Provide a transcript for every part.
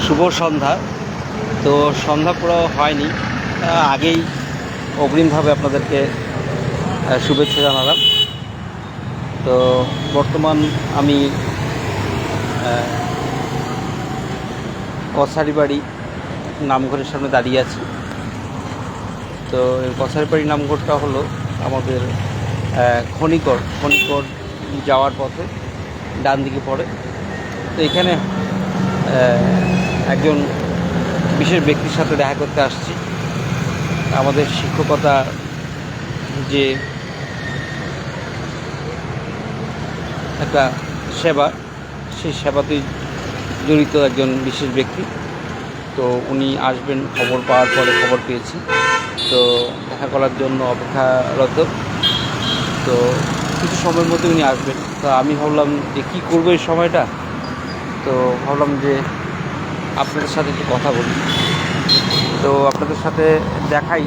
শুভ সন্ধ্যা। তো সন্ধ্যা পুরো হয়নি, আগেই অগ্রিমভাবে আপনাদেরকে শুভেচ্ছা জানালাম। তো বর্তমান আমি কছারিবাড়ি নামঘরের সামনে দাঁড়িয়ে আছি। তো এই কছারিবাড়ি নামঘরটা হলো আমাদের খনিকর যাওয়ার পথে ডান দিকে পড়ে। তো এখানে একজন বিশেষ ব্যক্তির সাথে দেখা করতে আসছি। আমাদের শিক্ষকতা যে একটা সেবা, সেই সেবাতেই জড়িত একজন বিশেষ ব্যক্তি। তো উনি আসবেন খবর পাওয়ার পরে, খবর পেয়েছি। তো দেখা করার জন্য অপেক্ষারত। তো কিছু সময়ের মধ্যে উনি আসবেন। তো আমি ভাবলাম যে কী করবো এই সময়টা। তো ভাবলাম যে আপনাদের সাথে একটু কথা বলি। তো আপনাদের সাথে দেখাই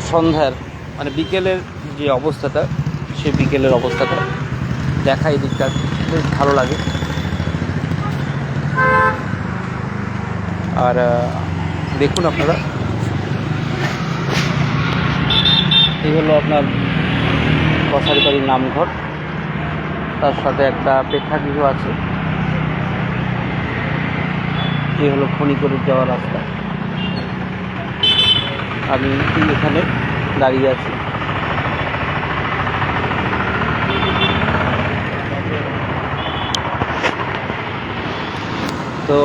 সন্ধ্যার মানে বিকেলের যে অবস্থাটা, সেই বিকেলের অবস্থাটা দেখাই। দিকটা বেশ ভালো লাগে। আর দেখুন আপনারা, এই হলো আপনার কছারিবাড়ির নামঘর, তার সাথে একটা প্রেক্ষাগৃহ আছে। এই হলো খনিকরের যাওয়ার রাস্তা। আমি এখানে দাঁড়িয়ে আছি। তো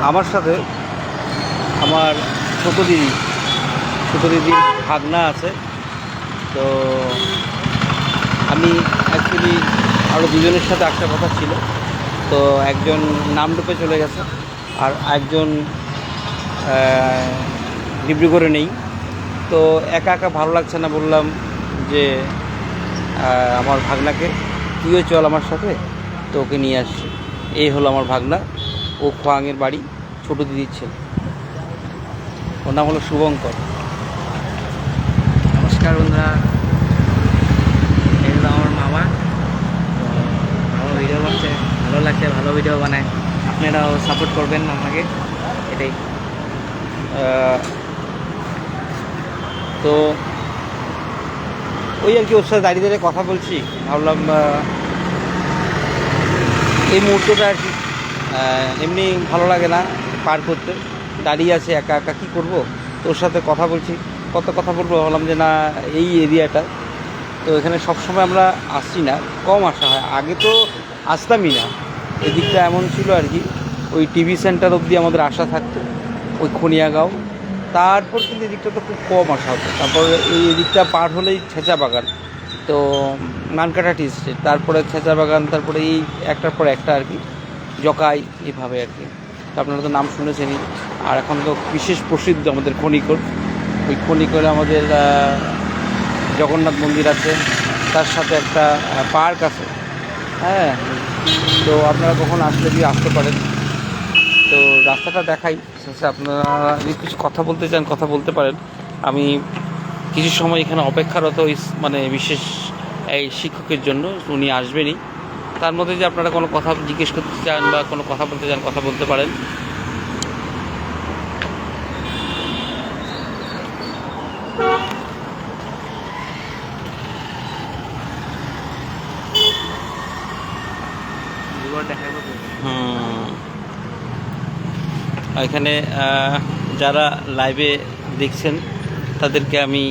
আমার সাথে আমার ছোট দিদির ভাগনা আছে। তো আমি অ্যাকচুয়ালি আরও দুজনের সাথে একটা কথা ছিল। তো একজন নামডুপে চলে গেছে, আর একজন ডিব্রুগড়ে নেই। তো একা একা ভালো লাগছে না, বললাম যে আমার ভাগনাকে তুইও চল আমার সাথে। তো ওকে নিয়ে আসছি। এই হলো আমার ভাগনা, ও খোয়াঙের বাড়ি, ছোটো দিদির ছেলে। ওর নাম হলো শুভঙ্কর। নমস্কার বন্ধুরা, এই হলো আমার মামা। ভালো ভিডিও বানাচ্ছে, ভালো লাগছে, ভালো ভিডিও বানায়। আপনারাও সাপোর্ট করবেন আমাকে, এটাই। তো ওই আর কি ওর সাথে দাঁড়িয়ে দাঁড়িয়ে কথা বলছি। ভাবলাম এই মুহূর্তটা আর কি এমনি ভালো লাগে না পার করতে। দাঁড়িয়ে আছে একা একা, কী করবো। তোর সাথে কথা বলছি, কত কথা বলবো। ভাবলাম যে না, এই এরিয়াটা তো এখানে সবসময় আমরা আসছি না, কম আসা হয়। আগে তো আসতামই না। এদিকটা এমন ছিল আর কি, ওই টিভি সেন্টার অবধি আমাদের আসা থাকতো, ওই খনিয়াগাঁও। তারপর কিন্তু এদিকটা তো খুব কম আসা হতো। তারপর এই এদিকটা পার হলেই ছেঁচা বাগান, তো নানকাটা টি স্টেট, তারপরে ছেঁচা বাগান, তারপরে এই একটার পর একটা আর কি, জকাই, এভাবে আর কি। তো আপনারা তো নাম শুনেছেনই। আর এখন তো বিশেষ প্রসিদ্ধ আমাদের খনিকর। ওই খনিকরে আমাদের জগন্নাথ মন্দির আছে, তার সাথে একটা পার্ক আছে। হ্যাঁ, তো আপনারা কখন আসলে কি আসতে পারেন। তো রাস্তাটা দেখাই, শেষে আপনারা যদি কিছু কথা বলতে চান কথা বলতে পারেন। আমি কিছু সময় এখানে অপেক্ষারত, মানে বিশেষ এই শিক্ষকের জন্য। উনি আসবেনই। তার মধ্যে যে আপনারা কোনো কথা জিজ্ঞেস করতে চান বা কোনো কথা বলতে চান, কথা বলতে পারেন। এখানে যারা লাইভে দেখছেন তাদেরকে আমি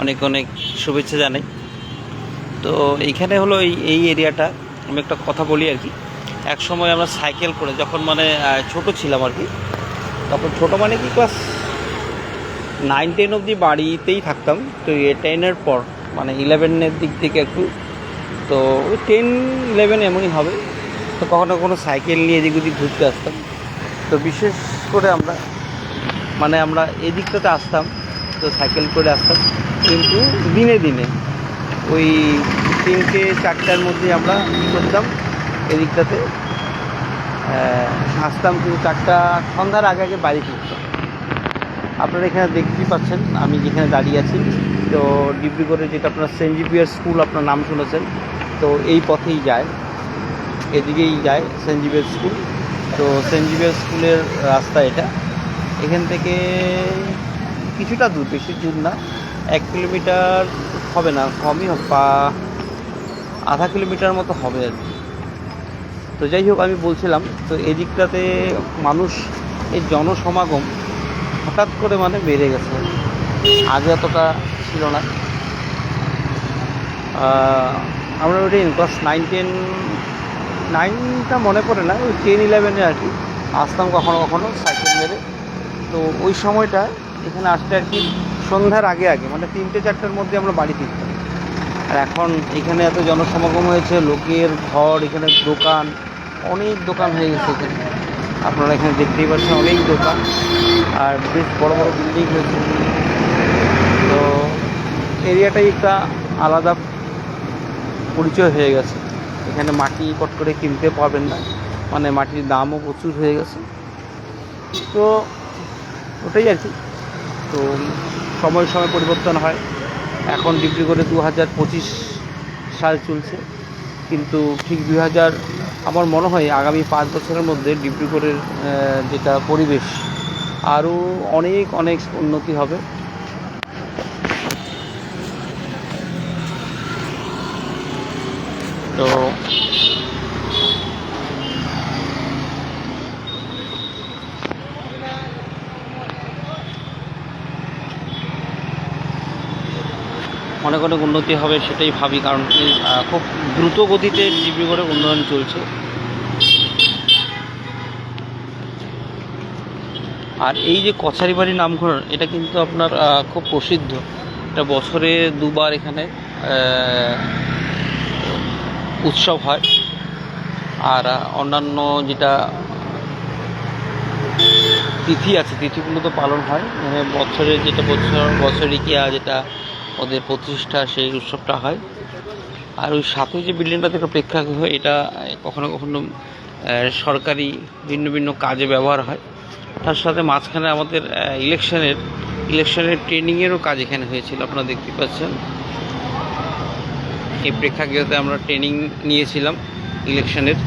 অনেক অনেক শুভেচ্ছা জানাই। তো এইখানে হলো এই এরিয়াটা। আমি একটা কথা বলি আর কি। এক সময় আমরা সাইকেল করে, যখন মানে ছোট ছিলাম আর কি, তখন ছোট মানে কি ক্লাস 9-10 অবধি বাড়িতেই থাকতাম। তো 10-এর পর মানে 11-এর দিক থেকে একটু, তো ওই 10-11 এমনই হবে। তো কখনো কখনো সাইকেল নিয়ে এদিক ওদিক ঘুরতে আসতাম। তো বিশেষ করে আমরা এদিকটাতে আসতাম, তো সাইকেল করে আসতাম। কিন্তু দিনে দিনে ওই 3টে-4টার মধ্যে আমরা কী করতাম, এদিকটাতে আসতাম। কিন্তু 4টা সন্ধ্যার আগে আগে বাড়ি ফিরতাম। আপনারা এখানে দেখতেই পাচ্ছেন আমি যেখানে দাঁড়িয়ে আছি। তো ডিব্রুগড়ে যেটা আপনার সেন্ট জেভিয়ার স্কুল, আপনার নাম শুনেছেন। তো এই পথেই যায়, এদিকেই যায় সেন্ট জেভিয়ার স্কুল। তো সেন্ট জেভিয়ার স্কুলের রাস্তা এটা। এখান থেকে কিছুটা দূর, বেশি দূর না, 1 কিলোমিটার হবে না, কমই হবে, আধা কিলোমিটার মতো হবে আর কি। তো যাই হোক, আমি বলছিলাম তো এদিকটাতে মানুষ, এই জনসমাগম হঠাৎ করে মানে বেড়ে গেছে, আগে অতটা ছিল না। আমরা ওই ক্লাস 9-10 মনে পড়ে না, ওই 10-11 আর কি আসতাম কখনো কখনো সাইকেল মেরে। তো ওই সময়টা এখানে আসতে আর কি সন্ধ্যার আগে আগে, মানে 3-4টার মধ্যে আমরা বাড়ি ফিরতাম। আর এখন এখানে এত জনসমাগম হয়েছে, লোকের ঘর, এখানে দোকান, অনেক দোকান হয়ে গেছে এখানে। আপনারা এখানে দেখতেই পাচ্ছেন অনেক দোকান, আর বেশ বড় বড় বিল্ডিং হয়েছে। তো এরিয়াটাই একটা আলাদা পরিচয় হয়ে গেছে। এখানে মাটি কট করে কিনতে পারবেন না, মানে মাটির দামও প্রচুর হয়ে গেছে। তো ওটাই আর কি। তো সময় সময় পরিবর্তন হয়। এখন ডিব্রুগড়ে 2025 সাল চলছে, কিন্তু ঠিক আমার মনে হয় আগামী 5 বছরের মধ্যে ডিব্রুগড়ের যেটা পরিবেশ আরও অনেক অনেক উন্নতি হবে। তো অনেক অনেক উন্নতি হবে সেটাই ভাবি, কারণ খুব দ্রুত গতিতে ডিব্রুগড়ে উন্নয়ন চলছে। আর এই যে কছারি বাড়ি নামঘর, এটা কিন্তু আপনার খুব প্রসিদ্ধ। এটা বছরে 2বার এখানে উৎসব হয়। আর অন্যান্য যেটা তিথি আছে, তিথিগুলো তো পালন হয়, মানে বছরে যেটা বছরিকিয়া যেটা ওদের প্রতিষ্ঠা, সেই উৎসবটা হয়। আর ওই সাথে যে বিল্ডিংটাতে একটা প্রেক্ষাগৃহ, এটা কখনো কখনো সরকারি ভিন্ন ভিন্ন কাজে ব্যবহার হয়। তার সাথে মাঝখানে আমাদের ইলেকশনের ট্রেনিংয়েরও কাজ এখানে হয়েছিল, আপনারা দেখতে পাচ্ছেন। এই প্রেক্ষাগৃহতে আমরা ট্রেনিং নিয়েছিলাম ইলেকশনের।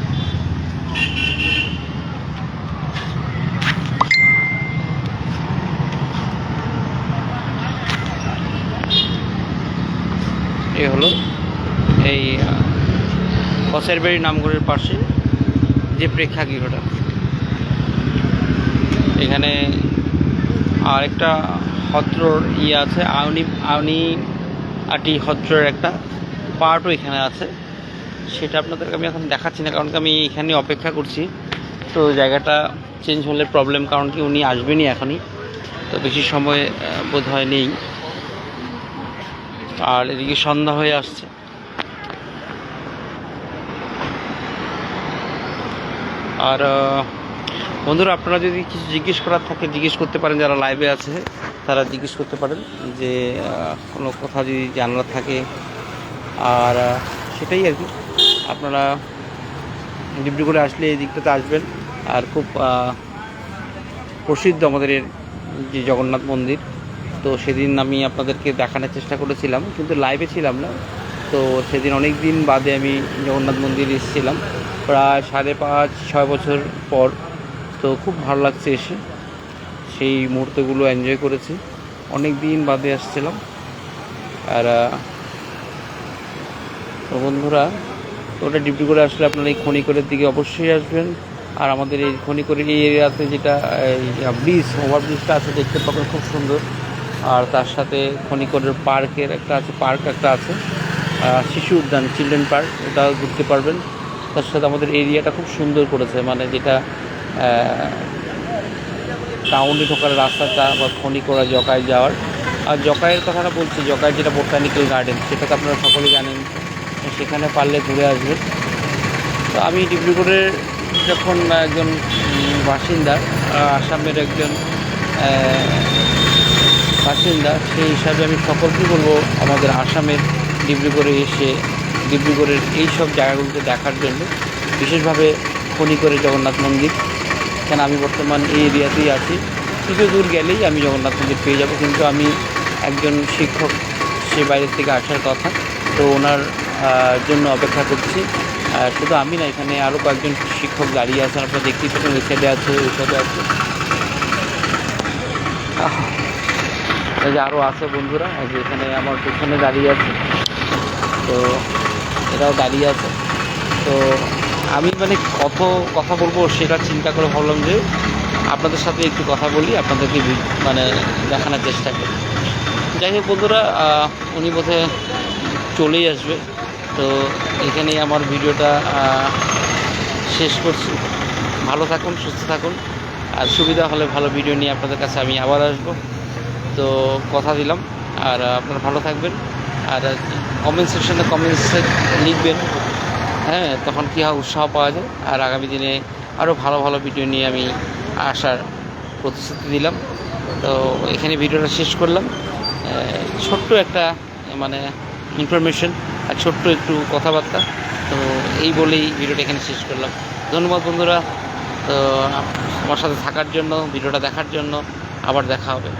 এ হলো এই কছারিবাড়ি নামঘরের পাশে যে প্রেক্ষাগৃহটা। এখানে আরেকটা হত্রর আছে, আউনি আটি হত্রর একটা পার্টও এখানে আছে। সেটা আপনাদেরকে আমি এখন দেখাচ্ছি না, কারণ কি আমি এখানে অপেক্ষা করছি। তো জায়গাটা চেঞ্জ হলে প্রবলেম, কারণ কি উনি আসবেনই এখনই, তো বেশি সময় বোধ হয় নেই। আর এদিকে সন্ধ্যা হয়ে আসছে। আর বন্ধুরা, আপনারা যদি কিছু জিজ্ঞেস করার থাকে জিজ্ঞেস করতে পারেন, যারা লাইভে আছে তারা জিজ্ঞেস করতে পারেন, যে কোনো কথা যদি জানার থাকে। আর সেটাই আর কি, আপনারা ডিব্রুগড়ে আসলে এই দিকটাতে আসবেন। আর খুব প্রসিদ্ধ আমাদের যে জগন্নাথ মন্দির, তো সেদিন আমি আপনাদেরকে দেখানোর চেষ্টা করেছিলাম, কিন্তু লাইভে ছিলাম না। তো সেদিন অনেক দিন বাদে আমি জগন্নাথ মন্দিরে এসেছিলাম, প্রায় 5.5-6 বছর পর। তো খুব ভালো লাগছে এসে, সেই মুহূর্তগুলো এনজয় করেছি, অনেক দিন বাদে আসছিলাম। আর তো বন্ধুরা, তো ওটা ডিব্রুগড়ে আসলে আপনারা এই খনিকরের দিকে অবশ্যই আসবেন। আর আমাদের এই খনিকরের এই এরিয়াতে যেটা ওভারব্রিজটা আছে, দেখতে পাবেন, খুব সুন্দর। আর তার সাথে খনিকরের পার্ক একটা আছে, শিশু উদ্যান, চিলড্রেন পার্ক, ওটা ঘুরতে পারবেন। তার সাথে আমাদের এরিয়াটা খুব সুন্দর করেছে, মানে যেটা টাউনে ঢোকার রাস্তাটা বা খনিকরা জকায় যাওয়ার। আর জকাইয়ের কথাটা বলছি, জকাইয়ের যেটা বোটানিক্যাল গার্ডেন, সেটা তো আপনারা সকলেই জানেন, সেখানে পারলে ঘুরে আসবেন। তো আমি ডিব্রুগড়ের যখন একজন বাসিন্দা, আসামের একজন বাসিন্দা, সেই হিসাবে আমি সকলকে বলবো আমাদের আসামের ডিব্রুগড়ে এসে ডিব্রুগড়ের এই সব জায়গাগুলোকে দেখার জন্য, বিশেষভাবে খনিকরে জগন্নাথ মন্দির। কেন আমি বর্তমান এই এরিয়াতেই আছি, কিছু দূর গেলেই আমি জগন্নাথ মন্দির পেয়ে যাব। কিন্তু আমি একজন শিক্ষক, সে বাইরের থেকে আসার কথা, তো ওনার জন্য অপেক্ষা করছি। শুধু আমি না, এখানে আরও কয়েকজন শিক্ষক দাঁড়িয়ে আছেন, আপনারা দেখতেই পাচ্ছেন, ওই সাইডে আছে, ওই সাইডে আছে, এই যে আরও আছে বন্ধুরা, এই যে এখানে আমার পেছনে দাঁড়িয়ে আছে, তো এরাও দাঁড়িয়ে আছে। তো আমি মানে কত কথা বলবো সেটা চিন্তা করে ভাবলাম যে আপনাদের সাথে একটু কথা বলি, আপনাদেরকে মানে দেখানোর চেষ্টা করি। যাই হোক বন্ধুরা, উনি বোধহয় চলেই আসবে, তো এখানেই আমার ভিডিওটা শেষ করছি। ভালো থাকুন, সুস্থ থাকুন, আর সুবিধা হলে ভালো ভিডিও নিয়ে আপনাদের কাছে আমি আবার আসবো। তো কথা দিলাম, আর আপনারা ভালো থাকবেন, আর কমেন্ট সেকশনে কমেন্টসে লিখবেন, হ্যাঁ, তখন কী হয়, উৎসাহ পাওয়া যায়। আর আগামী দিনে আরও ভালো ভালো ভিডিও নিয়ে আমি আসার প্রতিশ্রুতি দিলাম। তো এখানে ভিডিওটা শেষ করলাম। ছোট্ট একটা মানে ইনফরমেশন আর ছোট্ট একটু কথাবার্তা, তো এই বলেই ভিডিওটা এখানে শেষ করলাম। ধন্যবাদ বন্ধুরা, তো আমার সাথে থাকার জন্য, ভিডিওটা দেখার জন্য। আবার দেখা হবে।